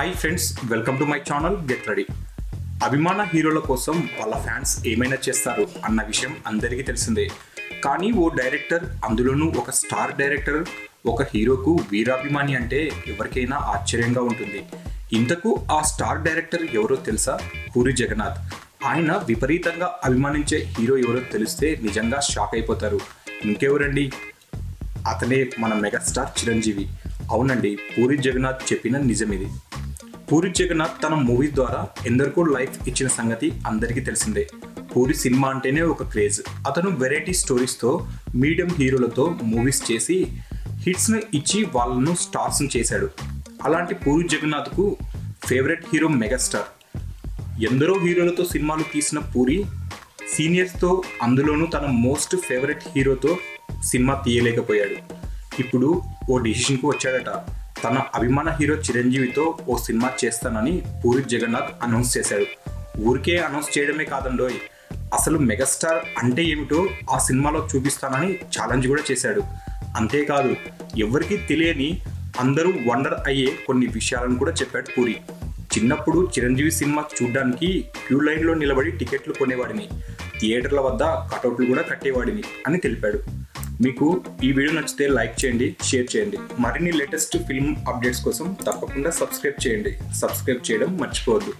Hi friends, welcome to my channel get ready. అభిమాన హీరోల కోసం వాళ్ళ ఫ్యాన్స్ ఏమైనా చేస్తారు అన్న విషయం అందరికీ తెలిసిందే. కానీ ఓ డైరెక్టర్, అందులోనూ ఒక స్టార్ డైరెక్టర్ ఒక హీరోకు వీరాభిమాని అంటే ఎవరికైనా ఆశ్చర్యంగా ఉంటుంది. ఇంతకు ఆ స్టార్ డైరెక్టర్ ఎవరో తెలుసా? పూరి జగన్నాథ్. ఆయన విపరీతంగా అభిమానించే హీరో ఎవరో తెలిస్తే నిజంగా షాక్ అయిపోతారు. ఇంకెవరండి, అతనే మన మెగాస్టార్ చిరంజీవి. అవునండి, పూరి జగన్నాథ్ చెప్పిన నిజమిది. పూరి జగన్నాథ్ తన మూవీ ద్వారా ఎందరికో లైఫ్ ఇచ్చిన సంగతి అందరికీ తెలిసిందే. పూరి సినిమా అంటేనే ఒక క్రేజ్. అతను వెరైటీ స్టోరీస్తో మీడియం హీరోలతో మూవీస్ చేసి హిట్స్ను ఇచ్చి వాళ్ళను స్టార్స్ను చేశాడు. అలాంటి పూరి జగన్నాథ్కు ఫేవరెట్ హీరో మెగాస్టార్. ఎందరో హీరోలతో సినిమాలు తీసిన పూరి సీనియర్స్తో, అందులోనూ తన మోస్ట్ ఫేవరెట్ హీరోతో సినిమా తీయలేకపోయాడు. ఇప్పుడు ఓ డిసిషన్కు వచ్చాడట. తన అభిమాన హీరో చిరంజీవితో ఓ సినిమా చేస్తానని పూరి జగన్నాథ్ అనౌన్స్ చేశాడు. ఊరికే అనౌన్స్ చేయడమే కాదండోయ్, అసలు మెగాస్టార్ అంటే ఏమిటో ఆ సినిమాలో చూపిస్తానని ఛాలెంజ్ కూడా చేశాడు. అంతేకాదు, ఎవరికీ తెలియని, అందరూ వండర్ అయ్యే కొన్ని విషయాలను కూడా చెప్పాడు పూరి. చిన్నప్పుడు చిరంజీవి సినిమా చూడడానికి క్యూ లైన్లో నిలబడి టికెట్లు కొనేవాడిని, థియేటర్ల వద్ద కటౌట్లు కూడా కట్టేవాడిని అని తెలిపాడు. మీకు ఈ వీడియో నచ్చితే లైక్ చేయండి, షేర్ చేయండి. మరిన్ని లేటెస్ట్ ఫిల్మ్ అప్డేట్స్ కోసం తప్పకుండా సబ్స్క్రైబ్ చేయండి. సబ్స్క్రైబ్ చేయడం మర్చిపోవద్దు.